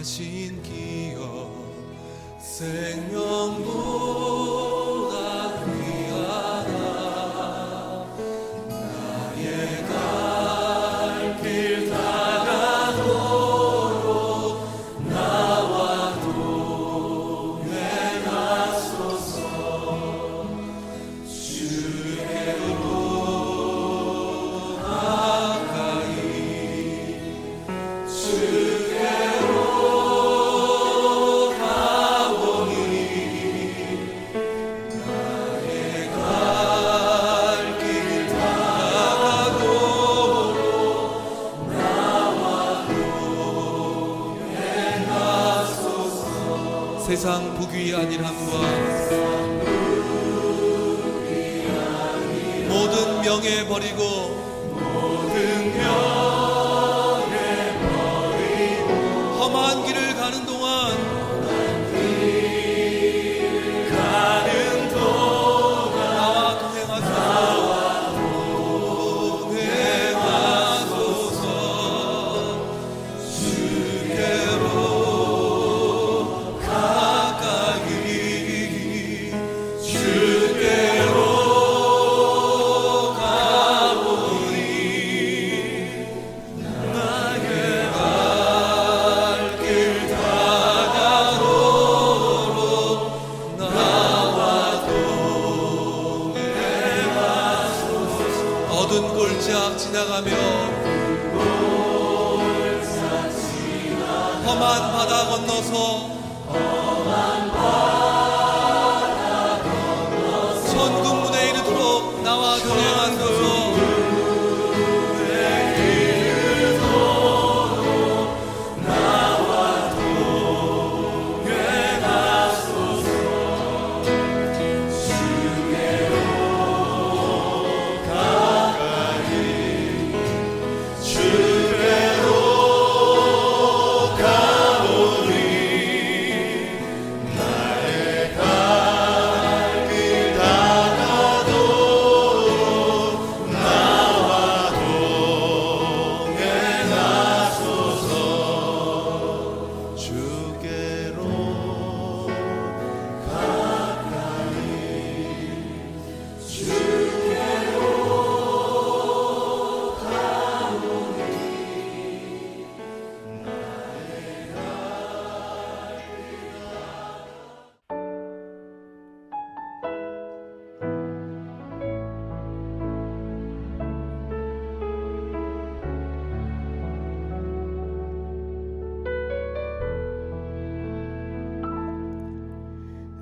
하신 기억 생명보다 귀하다. 나의 갈 길 다가도록 나와 동행하소서. 주께로 가까이 주께로 가오니 나의 갈 길 다가도록 나와 동행하소서. 세상 부귀한 일함과 모든 명예 버리고 험한 길을 가는 동안 나와 동행하소서. 주께로 가까이 주께로 가오니 나의 갈 길 다가도록 나와 동행하소서. 어두운 골짜 지나가며 험한 바다 건너서 천국 문에 이르도록 나와 동행하소서.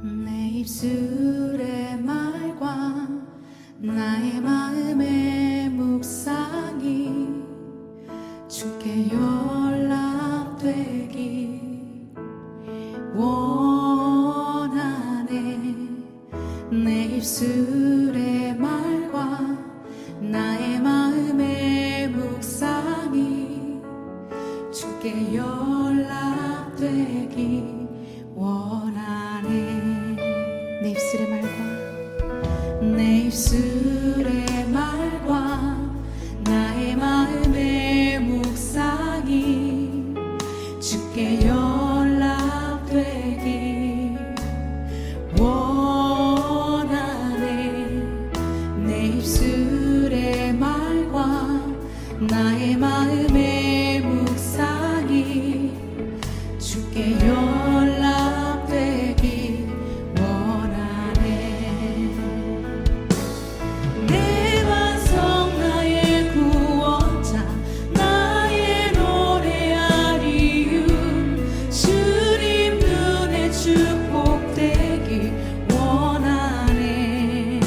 내 입술의 말과 나의 마음의 묵상이 주께 연락되기 원하네. 내 입술의 말과 나의 마음의 묵상이 주께 연락되기 원하네. 내 입술의 말과 내 입술의 말과 나의 마음의 묵상이 주께 연락되기 원하네. 내 입술의 말과 나의 마음의 묵상이 주께 연락되기 원하네. 내 반성 나의 구원자 나의 노래하리유. 주님 눈에 축복되기 원하네.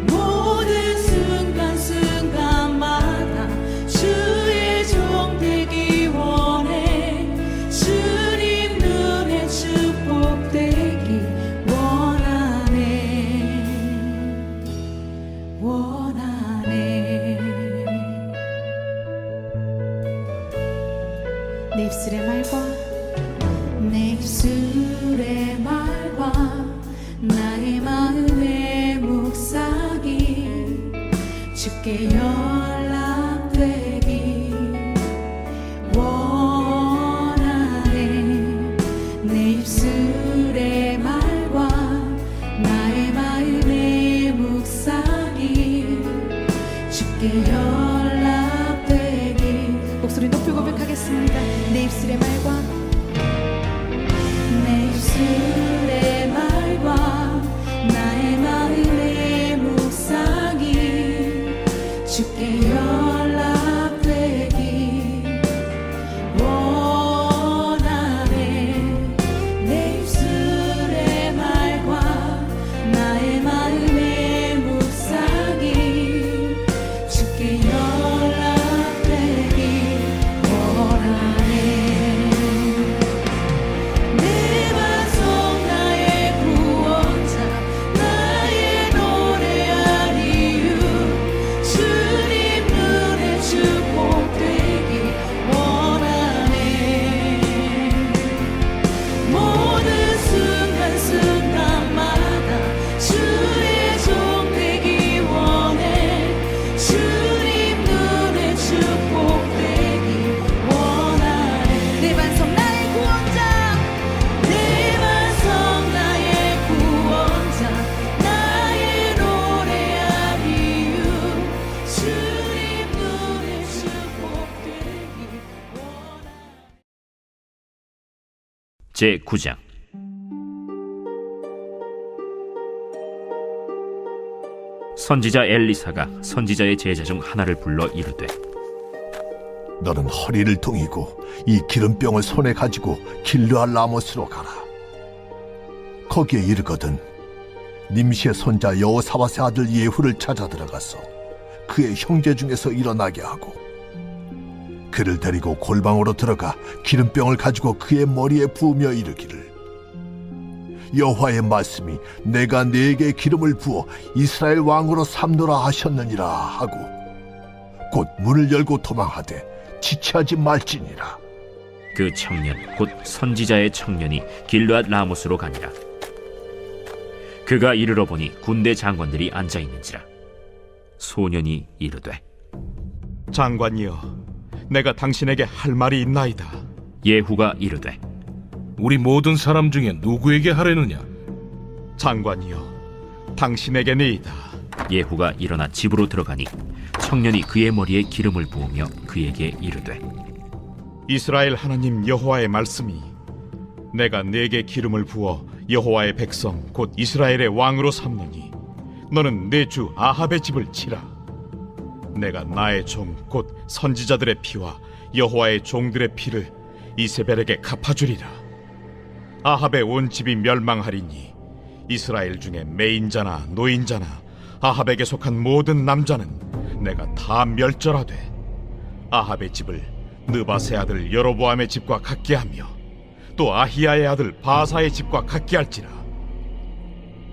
모든 순간순간마다 주의 종 되기 원해. 주님 눈에 축복되기 원하네. 내 입술의 말과 내 입술의 말과 나의 마음의 묵상이 주께 연락되기 원하네. 하겠습니다. 내 입술의 말과 내 입술의 말과 나의 마음의 묵상이 주께 연락되기 원하네. 내 입술의 말과 나의 마음의 묵상이 주께 연락되기 원하네. 내 반성 나의 구원자 나의 노래할 이유 주님 눈에 축복되기 원하네. 모든 순간순간마다 주의 종 되기 원해. 주님 눈에 축복되기 원하네. 내 반성 나의 구원자 내 반성 나의 구원자 나의 노래할 이유 주님 눈에 축복되기 원하네. 제9장 선지자 엘리사가 선지자의 제자 중 하나를 불러 이르되 너는 허리를 동이고 이 기름병을 손에 가지고 길르알 라모스로 가라. 거기에 이르거든 님시의 손자 여호사밧의 아들 예후를 찾아 들어가서 그의 형제 중에서 일어나게 하고 그를 데리고 골방으로 들어가 기름병을 가지고 그의 머리에 부으며 이르기를 여호와의 말씀이 내가 네게 기름을 부어 이스라엘 왕으로 삼노라 하셨느니라 하고 곧 문을 열고 도망하되 지체하지 말지니라. 그 청년 곧 선지자의 청년이 길르앗 라모스로 가니라. 그가 이르러 보니 군대 장관들이 앉아 있는지라. 소년이 이르되 장관이여, 내가 당신에게 할 말이 있나이다. 예후가 이르되 우리 모든 사람 중에 누구에게 하려느냐? 장관이여, 당신에게니이다. 예후가 일어나 집으로 들어가니 청년이 그의 머리에 기름을 부으며 그에게 이르되 이스라엘 하나님 여호와의 말씀이 내가 네게 기름을 부어 여호와의 백성 곧 이스라엘의 왕으로 삼느니 너는 내 주 아합의 집을 치라. 내가 나의 종 곧 선지자들의 피와 여호와의 종들의 피를 이세벨에게 갚아주리라. 아합의 온 집이 멸망하리니 이스라엘 중에 매인자나 노인자나 아합에게 속한 모든 남자는 내가 다 멸절하되 아합의 집을 느바세 아들 여로보암의 집과 같게 하며 또 아히야의 아들 바사의 집과 같게 할지라.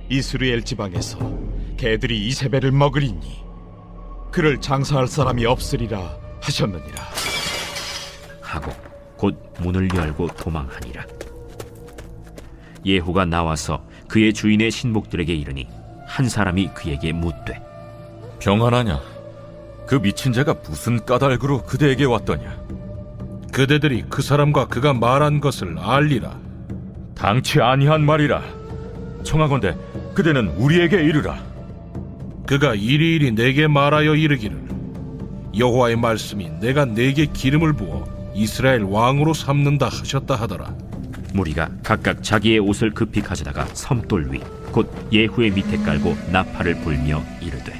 이스라엘 지방에서 개들이 이세벨을 먹으리니 그를 장사할 사람이 없으리라 하셨느니라. 하고 곧 문을 열고 도망하니라. 예후가 나와서 그의 주인의 신복들에게 이르니 한 사람이 그에게 묻되 평안하냐? 그 미친 자가 무슨 까닭으로 그대에게 왔더냐? 그대들이 그 사람과 그가 말한 것을 알리라. 당치 아니한 말이라. 청하건대 그대는 우리에게 이르라. 그가 이리이리 내게 말하여 이르기를 여호와의 말씀이 내가 네게 기름을 부어 이스라엘 왕으로 삼는다 하셨다 하더라. 무리가 각각 자기의 옷을 급히 가져다가 섬돌 위 곧 예후의 밑에 깔고 나팔을 불며 이르되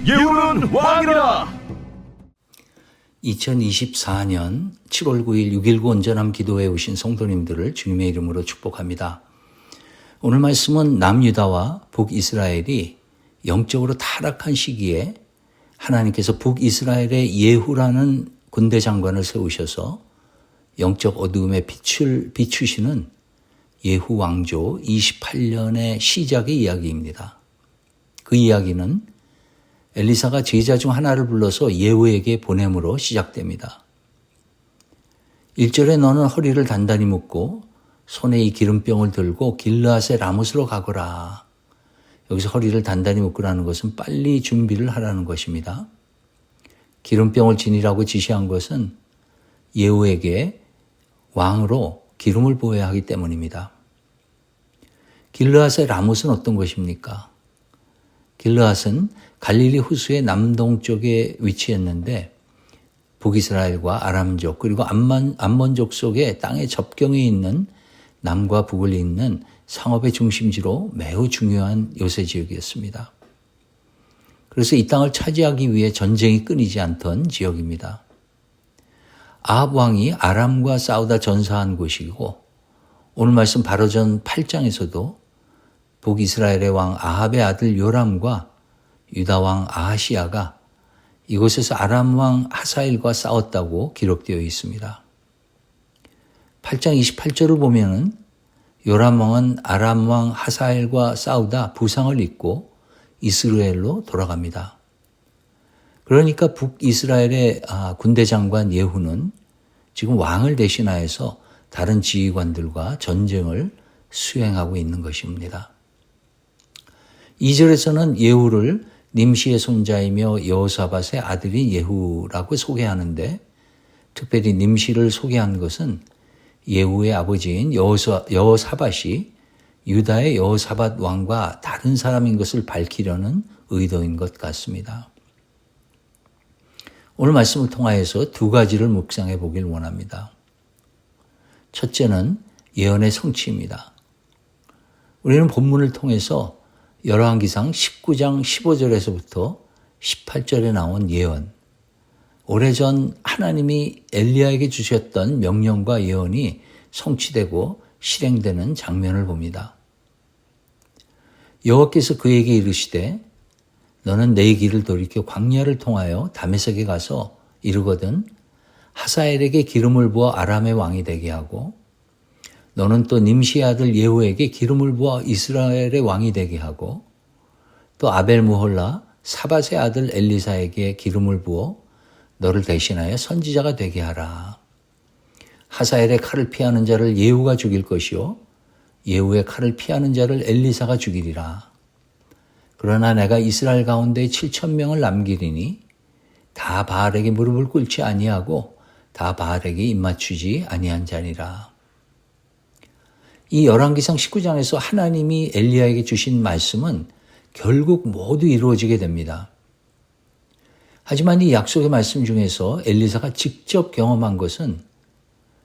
예후는 왕이라. 2024년 7월 9일 6.19 온전함 기도회에 오신 성도님들을 주님의 이름으로 축복합니다. 오늘 말씀은 남유다와 북이스라엘이 영적으로 타락한 시기에 하나님께서 북이스라엘의 예후라는 군대 장관을 세우셔서 영적 어두움에 빛을 비추시는 예후 왕조 28년의 시작의 이야기입니다. 그 이야기는 엘리사가 제자 중 하나를 불러서 예후에게 보냄으로 시작됩니다. 1절에 너는 허리를 단단히 묶고 손에 이 기름병을 들고 길르앗의 라못으로 가거라. 여기서 허리를 단단히 묶으라는 것은 빨리 준비를 하라는 것입니다. 기름병을 지니라고 지시한 것은 예후에게 왕으로 기름을 부어야 하기 때문입니다. 길르앗의 라못은 어떤 것입니까? 길르앗은 갈릴리 호수의 남동쪽에 위치했는데 북이스라엘과 아람족 그리고 암몬족 속의 땅의 접경에 있는 남과 북을 잇는 상업의 중심지로 매우 중요한 요새 지역이었습니다. 그래서 이 땅을 차지하기 위해 전쟁이 끊이지 않던 지역입니다. 아합 왕이 아람과 싸우다 전사한 곳이고 오늘 말씀 바로 전 8장에서도 북이스라엘의 왕 아합의 아들 요람과 유다 왕 아하시야가 이곳에서 아람 왕 하사엘과 싸웠다고 기록되어 있습니다. 8장 28절을 보면은 요람 왕은 아람 왕 하사엘과 싸우다 부상을 입고 이스라엘로 돌아갑니다. 그러니까 북이스라엘의 군대 장관 예후는 지금 왕을 대신하여서 다른 지휘관들과 전쟁을 수행하고 있는 것입니다. 2절에서는 예후를 님시의 손자이며 여호사밧의 아들인 예후라고 소개하는데 특별히 님시를 소개한 것은 예후의 아버지인 여호사밧이 유다의 여호사밧 왕과 다른 사람인 것을 밝히려는 의도인 것 같습니다. 오늘 말씀을 통하여서 두 가지를 묵상해 보길 원합니다. 첫째는 예언의 성취입니다. 우리는 본문을 통해서 열왕기상 19장 15절에서부터 18절에 나온 예언, 오래전 하나님이 엘리야에게 주셨던 명령과 예언이 성취되고 실행되는 장면을 봅니다. 여호와께서 그에게 이르시되 너는 내 길을 돌이켜 광야를 통하여 다메섹에 가서 이르거든 하사엘에게 기름을 부어 아람의 왕이 되게 하고 너는 또 님시의 아들 예후에게 기름을 부어 이스라엘의 왕이 되게 하고 또 아벨무홀라 사밧의 아들 엘리사에게 기름을 부어 너를 대신하여 선지자가 되게 하라. 하사엘의 칼을 피하는 자를 예후가 죽일 것이요 예후의 칼을 피하는 자를 엘리사가 죽이리라. 그러나 내가 이스라엘 가운데 7,000명을 남기리니 다 바알에게 무릎을 꿇지 아니하고 다 바알에게 입맞추지 아니한 자니라. 이 열왕기상 19장에서 하나님이 엘리야에게 주신 말씀은 결국 모두 이루어지게 됩니다. 하지만 이 약속의 말씀 중에서 엘리사가 직접 경험한 것은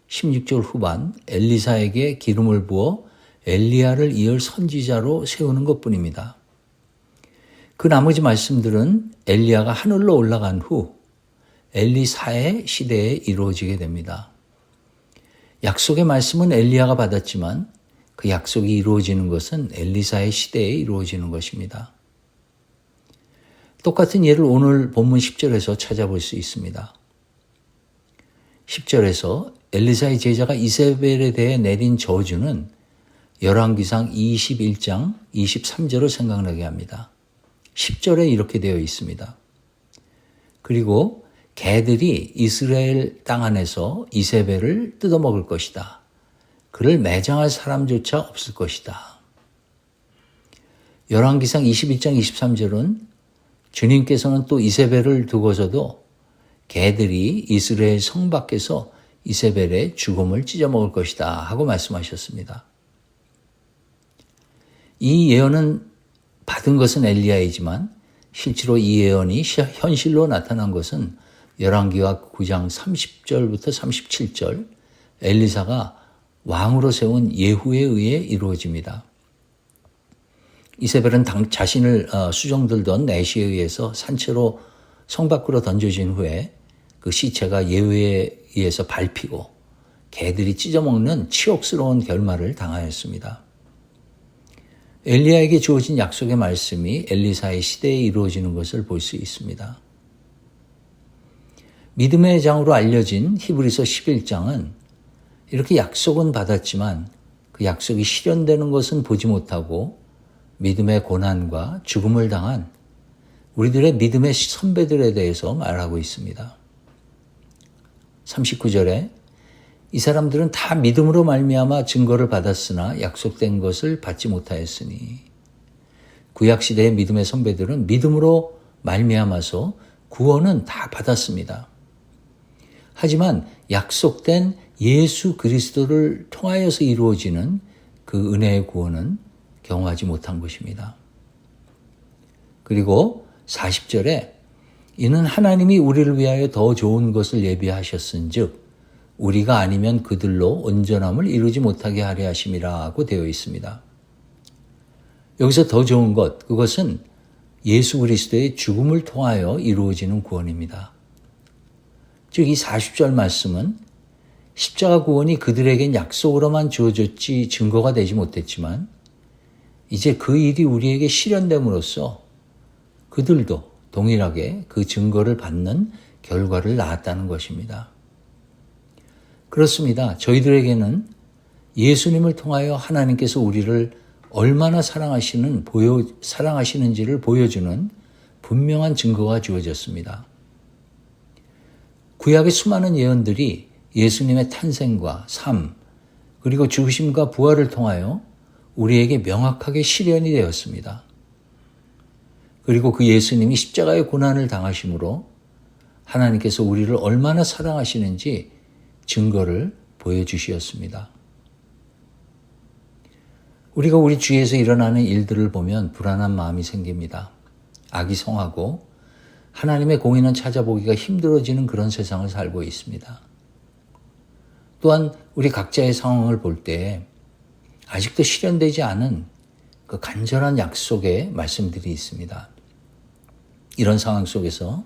16절 후반 엘리사에게 기름을 부어 엘리야를 이을 선지자로 세우는 것뿐입니다. 그 나머지 말씀들은 엘리야가 하늘로 올라간 후 엘리사의 시대에 이루어지게 됩니다. 약속의 말씀은 엘리야가 받았지만 그 약속이 이루어지는 것은 엘리사의 시대에 이루어지는 것입니다. 똑같은 예를 오늘 본문 10절에서 찾아볼 수 있습니다. 10절에서 엘리사의 제자가 이세벨에 대해 내린 저주는 열왕기상 21장 23절을 생각나게 합니다. 10절에 이렇게 되어 있습니다. 그리고 개들이 이스라엘 땅 안에서 이세벨을 뜯어먹을 것이다. 그를 매장할 사람조차 없을 것이다. 열왕기상 21장 23절은 주님께서는 또 이세벨을 두고서도 개들이 이스라엘 성 밖에서 이세벨의 죽음을 찢어먹을 것이다 하고 말씀하셨습니다. 이 예언은 받은 것은 엘리야이지만 실제로 이 예언이 현실로 나타난 것은 열왕기하 9장 30절부터 37절 엘리사가 왕으로 세운 예후에 의해 이루어집니다. 이세벨은 자신을 수종들던 내시에 의해서 산채로 성 밖으로 던져진 후에 그 시체가 예후에 의해서 밟히고 개들이 찢어먹는 치욕스러운 결말을 당하였습니다. 엘리야에게 주어진 약속의 말씀이 엘리사의 시대에 이루어지는 것을 볼 수 있습니다. 믿음의 장으로 알려진 히브리서 11장은 이렇게 약속은 받았지만 그 약속이 실현되는 것은 보지 못하고 믿음의 고난과 죽음을 당한 우리들의 믿음의 선배들에 대해서 말하고 있습니다. 39절에 이 사람들은 다 믿음으로 말미암아 증거를 받았으나 약속된 것을 받지 못하였으니 구약시대의 믿음의 선배들은 믿음으로 말미암아서 구원은 다 받았습니다. 하지만 약속된 예수 그리스도를 통하여서 이루어지는 그 은혜의 구원은 경험하지 못한 것입니다. 그리고 40절에 이는 하나님이 우리를 위하여 더 좋은 것을 예비하셨은즉 우리가 아니면 그들로 온전함을 이루지 못하게 하려 하심이라고 되어 있습니다. 여기서 더 좋은 것, 그것은 예수 그리스도의 죽음을 통하여 이루어지는 구원입니다. 즉 이 40절 말씀은 십자가 구원이 그들에겐 약속으로만 주어졌지 증거가 되지 못했지만 이제 그 일이 우리에게 실현됨으로써 그들도 동일하게 그 증거를 받는 결과를 낳았다는 것입니다. 그렇습니다. 저희들에게는 예수님을 통하여 하나님께서 우리를 얼마나 사랑하시는지를 보여주는 분명한 증거가 주어졌습니다. 구약의 수많은 예언들이 예수님의 탄생과 삶, 그리고 죽으심과 부활을 통하여 우리에게 명확하게 실현이 되었습니다. 그리고 그 예수님이 십자가의 고난을 당하심으로 하나님께서 우리를 얼마나 사랑하시는지 증거를 보여주시었습니다. 우리가 우리 주위에서 일어나는 일들을 보면 불안한 마음이 생깁니다. 악이 성하고 하나님의 공의는 찾아보기가 힘들어지는 그런 세상을 살고 있습니다. 또한 우리 각자의 상황을 볼 때 아직도 실현되지 않은 그 간절한 약속의 말씀들이 있습니다. 이런 상황 속에서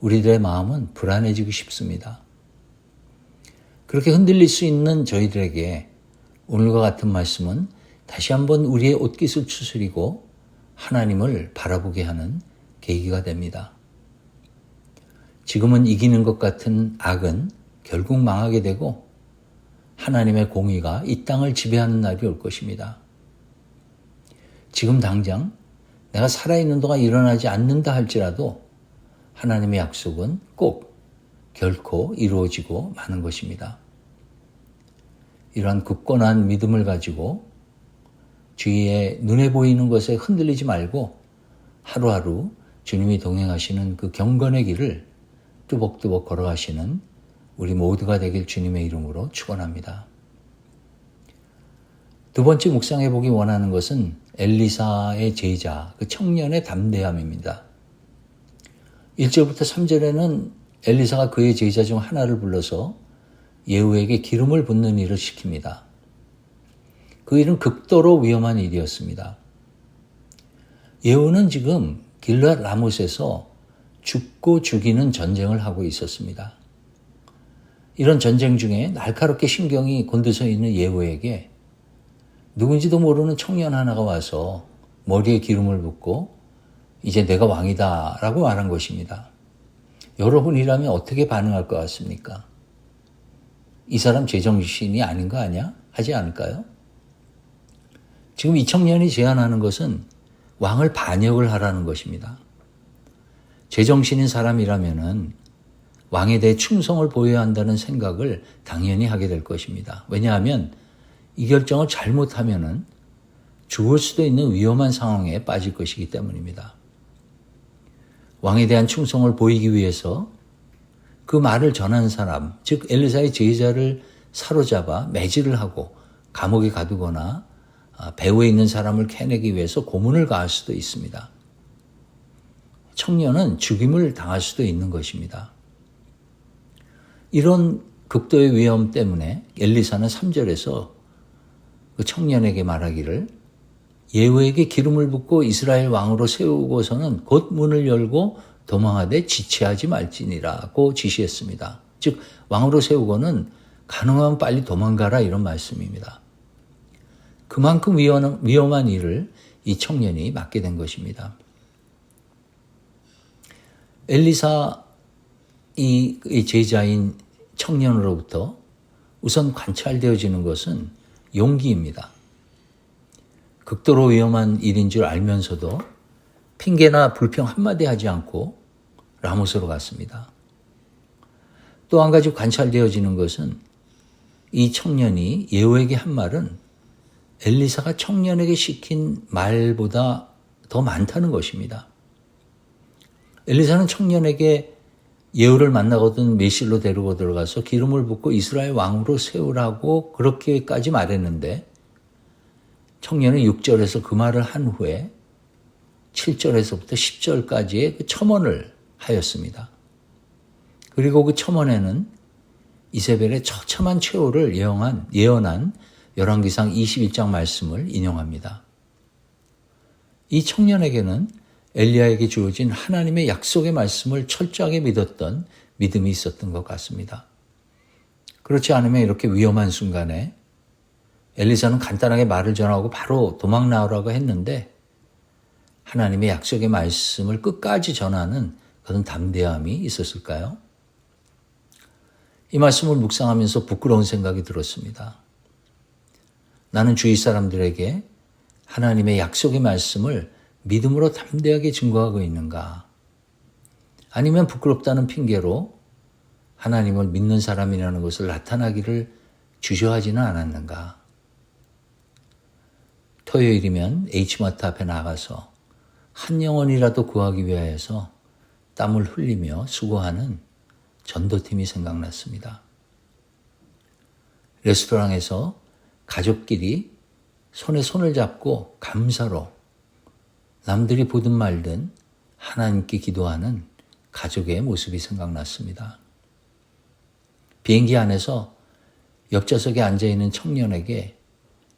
우리들의 마음은 불안해지고 싶습니다. 그렇게 흔들릴 수 있는 저희들에게 오늘과 같은 말씀은 다시 한번 우리의 옷깃을 추스리고 하나님을 바라보게 하는 계기가 됩니다. 지금은 이기는 것 같은 악은 결국 망하게 되고 하나님의 공의가 이 땅을 지배하는 날이 올 것입니다. 지금 당장 내가 살아있는 동안 일어나지 않는다 할지라도 하나님의 약속은 꼭 결코 이루어지고 마는 것입니다. 이러한 굳건한 믿음을 가지고 주위에 눈에 보이는 것에 흔들리지 말고 하루하루 주님이 동행하시는 그 경건의 길을 뚜벅뚜벅 걸어가시는 우리 모두가 되길 주님의 이름으로 축원합니다. 두 번째 묵상해 보기 원하는 것은 엘리사의 제자, 그 청년의 담대함입니다. 1절부터 3절에는 엘리사가 그의 제자 중 하나를 불러서 예후에게 기름을 붓는 일을 시킵니다. 그 일은 극도로 위험한 일이었습니다. 예후는 지금 길르앗 라못에서 죽고 죽이는 전쟁을 하고 있었습니다. 이런 전쟁 중에 날카롭게 신경이 곤두서 있는 예후에게 누군지도 모르는 청년 하나가 와서 머리에 기름을 붓고 이제 내가 왕이다 라고 말한 것입니다. 여러분이라면 어떻게 반응할 것 같습니까? 이 사람 제정신이 아닌 거 아니야? 하지 않을까요? 지금 이 청년이 제안하는 것은 왕을 반역을 하라는 것입니다. 제정신인 사람이라면은 왕에 대해 충성을 보여야 한다는 생각을 당연히 하게 될 것입니다. 왜냐하면 이 결정을 잘못하면은 죽을 수도 있는 위험한 상황에 빠질 것이기 때문입니다. 왕에 대한 충성을 보이기 위해서 그 말을 전한 사람, 즉 엘리사의 제자를 사로잡아 매질을 하고 감옥에 가두거나 배후에 있는 사람을 캐내기 위해서 고문을 가할 수도 있습니다. 청년은 죽임을 당할 수도 있는 것입니다. 이런 극도의 위험 때문에 엘리사는 3절에서 그 청년에게 말하기를 예후에게 기름을 붓고 이스라엘 왕으로 세우고서는 곧 문을 열고 도망하되 지체하지 말지니라고 지시했습니다. 즉 왕으로 세우고는 가능하면 빨리 도망가라 이런 말씀입니다. 그만큼 위험한 일을 이 청년이 맡게 된 것입니다. 엘리사 이 제자인 청년으로부터 우선 관찰되어지는 것은 용기입니다. 극도로 위험한 일인 줄 알면서도 핑계나 불평 한마디 하지 않고 라못으로 갔습니다. 또 한 가지 관찰되어지는 것은 이 청년이 예후에게 한 말은 엘리사가 청년에게 시킨 말보다 더 많다는 것입니다. 엘리사는 청년에게 예후를 만나거든 메실로 데리고 들어가서 기름을 붓고 이스라엘 왕으로 세우라고 그렇게까지 말했는데 청년은 6절에서 그 말을 한 후에 7절에서부터 10절까지의 그 첨언을 하였습니다. 그리고 그 첨언에는 이세벨의 처참한 최후를 예언한 열왕기상 21장 말씀을 인용합니다. 이 청년에게는 엘리야에게 주어진 하나님의 약속의 말씀을 철저하게 믿었던 믿음이 있었던 것 같습니다. 그렇지 않으면 이렇게 위험한 순간에 엘리사는 간단하게 말을 전하고 바로 도망 나오라고 했는데 하나님의 약속의 말씀을 끝까지 전하는 그런 담대함이 있었을까요? 이 말씀을 묵상하면서 부끄러운 생각이 들었습니다. 나는 주위 사람들에게 하나님의 약속의 말씀을 믿음으로 담대하게 증거하고 있는가? 아니면 부끄럽다는 핑계로 하나님을 믿는 사람이라는 것을 나타나기를 주저하지는 않았는가? 토요일이면 H마트 앞에 나가서 한 영혼이라도 구하기 위하여서 땀을 흘리며 수고하는 전도팀이 생각났습니다. 레스토랑에서 가족끼리 손에 손을 잡고 감사로 남들이 보든 말든 하나님께 기도하는 가족의 모습이 생각났습니다. 비행기 안에서 옆좌석에 앉아있는 청년에게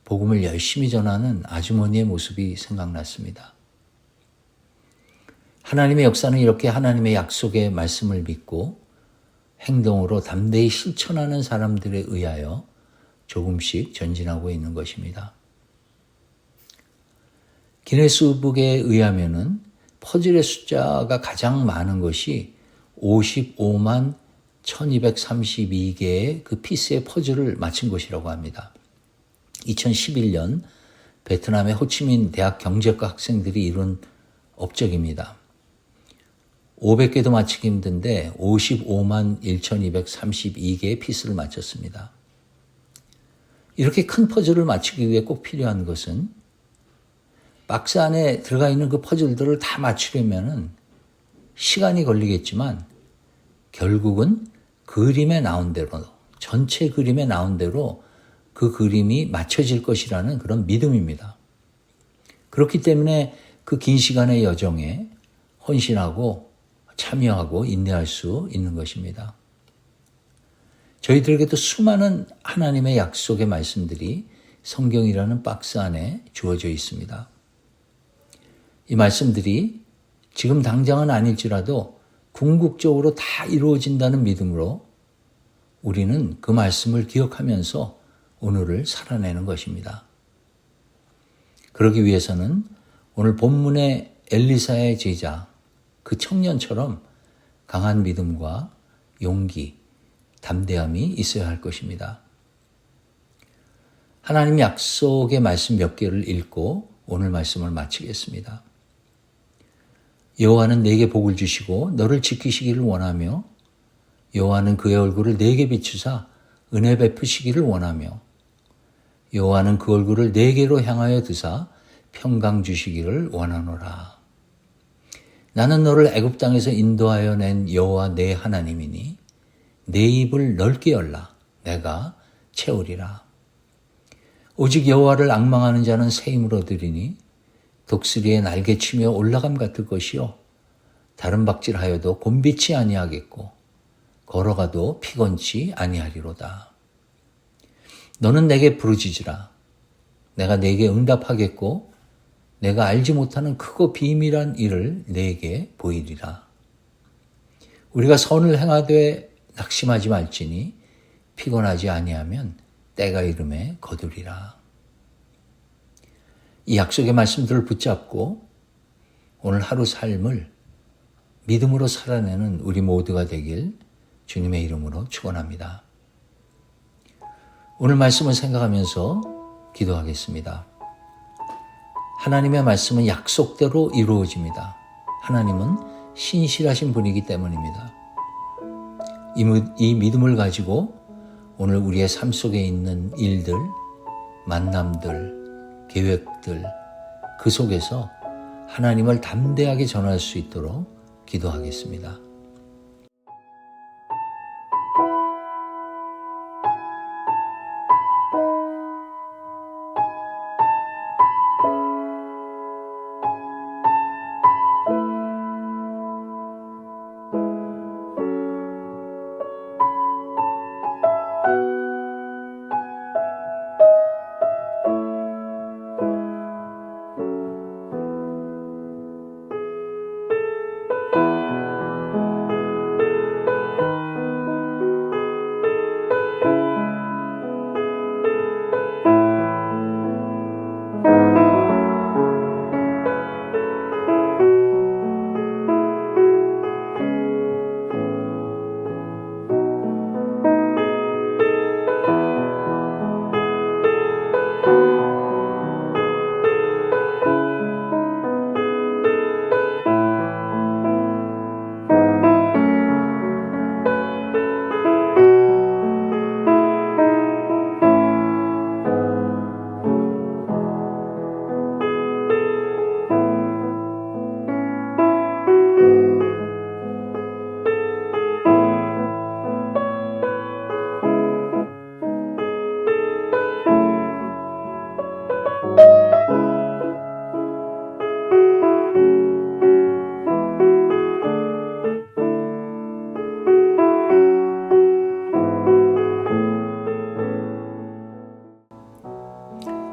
복음을 열심히 전하는 아주머니의 모습이 생각났습니다. 하나님의 역사는 이렇게 하나님의 약속의 말씀을 믿고 행동으로 담대히 실천하는 사람들에 의하여 조금씩 전진하고 있는 것입니다. 기네스북에 의하면은 퍼즐의 숫자가 가장 많은 것이 55만 1232개의 그 피스의 퍼즐을 맞춘 것이라고 합니다. 2011년 베트남의 호치민 대학 경제과 학생들이 이룬 업적입니다. 500개도 맞추기 힘든데 55만 1232개의 피스를 맞췄습니다. 이렇게 큰 퍼즐을 맞추기 위해 꼭 필요한 것은 박스 안에 들어가 있는 그 퍼즐들을 다 맞추려면 시간이 걸리겠지만 결국은 그림에 나온 대로, 전체 그림에 나온 대로 그 그림이 맞춰질 것이라는 그런 믿음입니다. 그렇기 때문에 그 긴 시간의 여정에 헌신하고 참여하고 인내할 수 있는 것입니다. 저희들에게도 수많은 하나님의 약속의 말씀들이 성경이라는 박스 안에 주어져 있습니다. 이 말씀들이 지금 당장은 아닐지라도 궁극적으로 다 이루어진다는 믿음으로 우리는 그 말씀을 기억하면서 오늘을 살아내는 것입니다. 그러기 위해서는 오늘 본문의 엘리사의 제자, 그 청년처럼 강한 믿음과 용기, 담대함이 있어야 할 것입니다. 하나님 약속의 말씀 몇 개를 읽고 오늘 말씀을 마치겠습니다. 여호와는 내게 복을 주시고 너를 지키시기를 원하며 여호와는 그의 얼굴을 내게 비추사 은혜 베푸시기를 원하며 여호와는 그 얼굴을 내게로 향하여 드사 평강 주시기를 원하노라. 나는 너를 애굽 땅에서 인도하여 낸 여호와 내 하나님이니 내 입을 넓게 열라 내가 채우리라. 오직 여호와를 앙망하는 자는 새 힘을 얻으리니 독수리의 날개치며 올라감 같을 것이요 다른 박질하여도 곤비치 아니하겠고 걸어가도 피곤치 아니하리로다. 너는 내게 부르짖으라. 내가 내게 응답하겠고 내가 알지 못하는 크고 비밀한 일을 내게 보이리라. 우리가 선을 행하되 낙심하지 말지니 피곤하지 아니하면 때가 이름에 거두리라. 이 약속의 말씀들을 붙잡고 오늘 하루 삶을 믿음으로 살아내는 우리 모두가 되길 주님의 이름으로 축원합니다. 오늘 말씀을 생각하면서 기도하겠습니다. 하나님의 말씀은 약속대로 이루어집니다. 하나님은 신실하신 분이기 때문입니다. 이 믿음을 가지고 오늘 우리의 삶 속에 있는 일들, 만남들, 계획들, 그 속에서 하나님을 담대하게 전할 수 있도록 기도하겠습니다.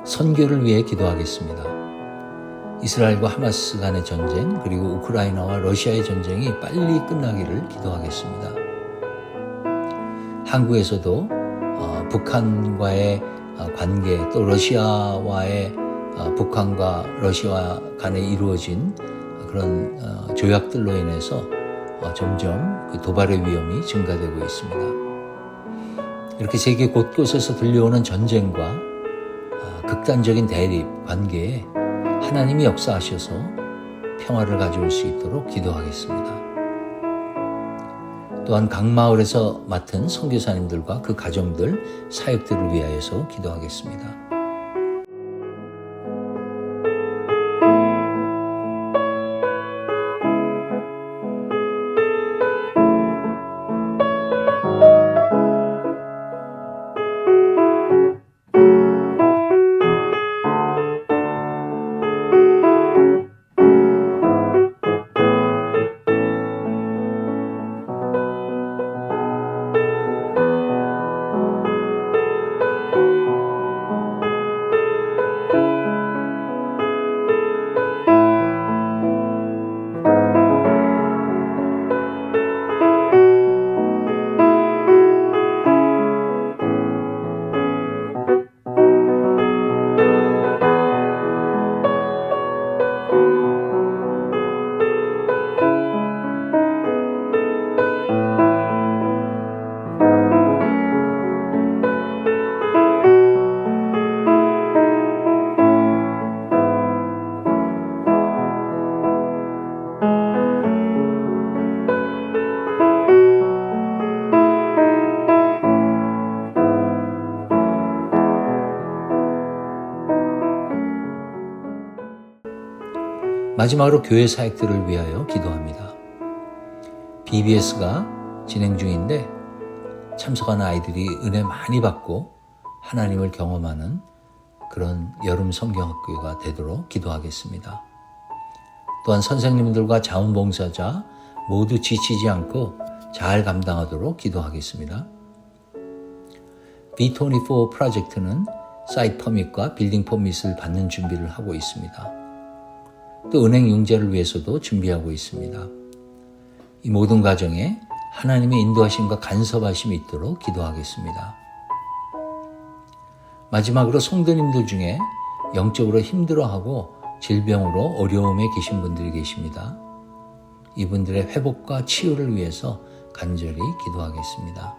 선교를 위해 기도하겠습니다. 이스라엘과 하마스 간의 전쟁, 그리고 우크라이나와 러시아의 전쟁이 빨리 끝나기를 기도하겠습니다. 한국에서도 북한과의 관계, 또 러시아와의 북한과 러시아 간에 이루어진 그런 조약들로 인해서 점점 그 도발의 위험이 증가되고 있습니다. 이렇게 세계 곳곳에서 들려오는 전쟁과 극단적인 대립 관계에 하나님이 역사하셔서 평화를 가져올 수 있도록 기도하겠습니다. 또한 각 마을에서 맡은 선교사님들과 그 가정들, 사역들을 위하여서 기도하겠습니다. 마지막으로 교회 사역들을 위하여 기도합니다. BBS가 진행 중인데 참석하는 아이들이 은혜 많이 받고 하나님을 경험하는 그런 여름 성경학교가 되도록 기도하겠습니다. 또한 선생님들과 자원봉사자 모두 지치지 않고 잘 감당하도록 기도하겠습니다. B24 프로젝트는 사이트 퍼밋과 빌딩 퍼밋을 받는 준비를 하고 있습니다. 또 은행 융자를 위해서도 준비하고 있습니다. 이 모든 과정에 하나님의 인도하심과 간섭하심이 있도록 기도하겠습니다. 마지막으로 성도님들 중에 영적으로 힘들어하고 질병으로 어려움에 계신 분들이 계십니다. 이분들의 회복과 치유를 위해서 간절히 기도하겠습니다.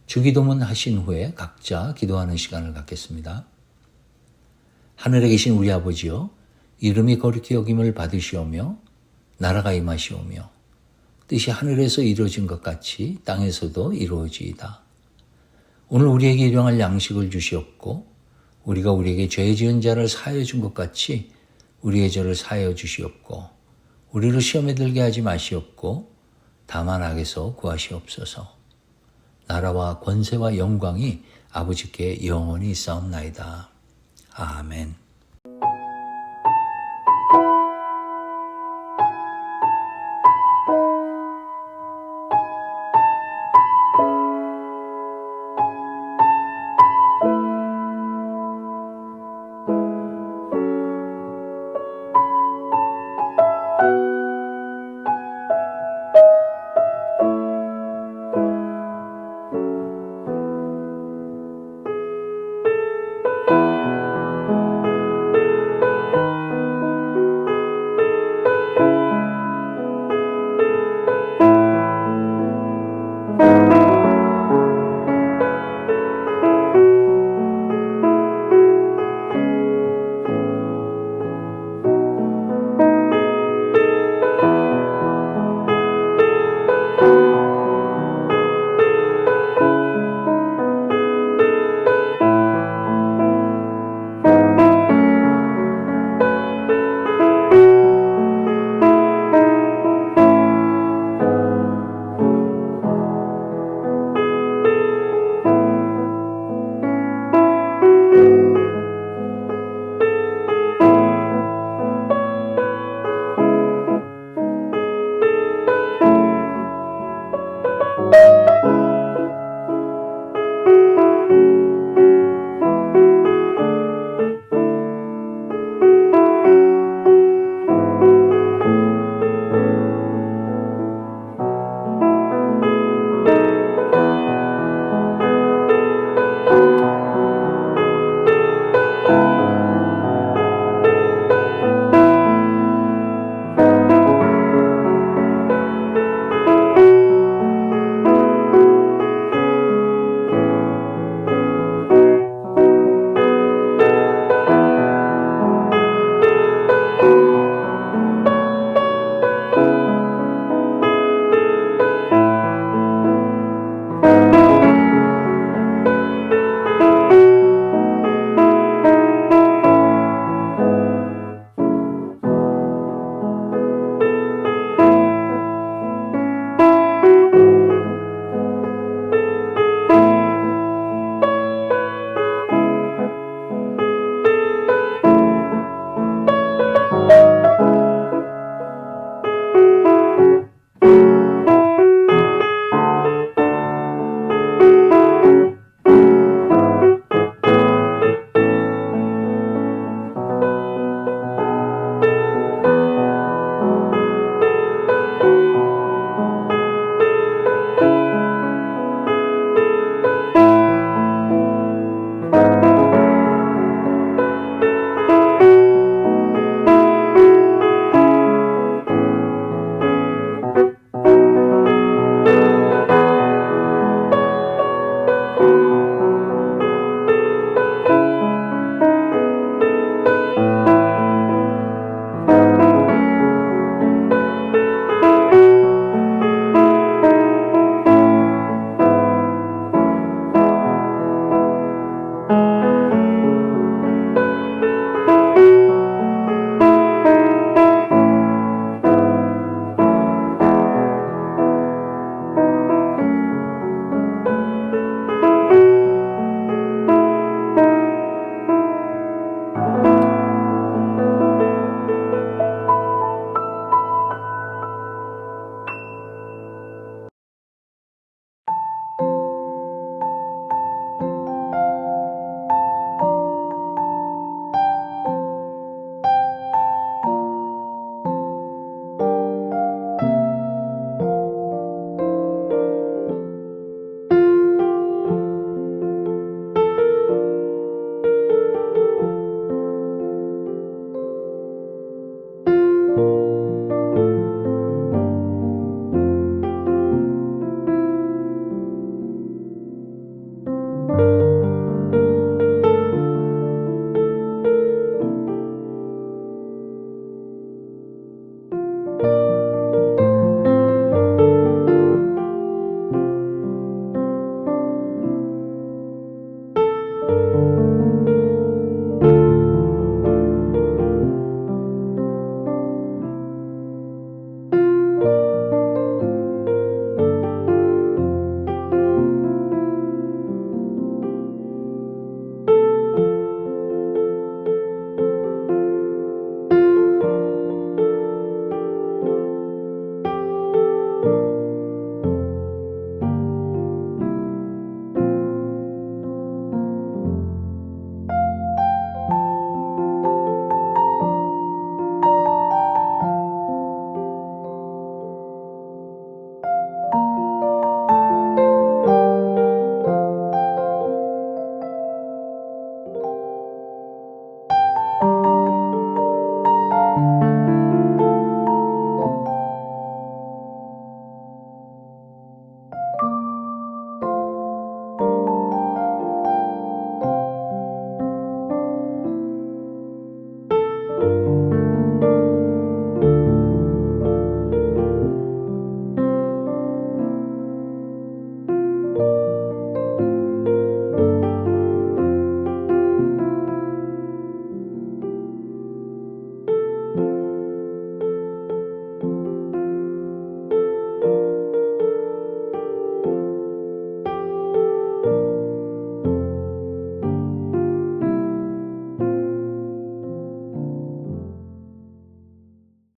주기도문 하신 후에 각자 기도하는 시간을 갖겠습니다. 하늘에 계신 우리 아버지여, 이름이 거룩히 여김을 받으시오며 나라가 임하시오며 뜻이 하늘에서 이루어진 것 같이 땅에서도 이루어지이다. 오늘 우리에게 일용할 양식을 주시옵고 우리가 우리에게 죄 지은 자를 사하여 준 것 같이 우리의 죄를 사하여 주시옵고 우리를 시험에 들게 하지 마시옵고 다만 악에서 구하시옵소서. 나라와 권세와 영광이 아버지께 영원히 있사옵나이다. 아멘.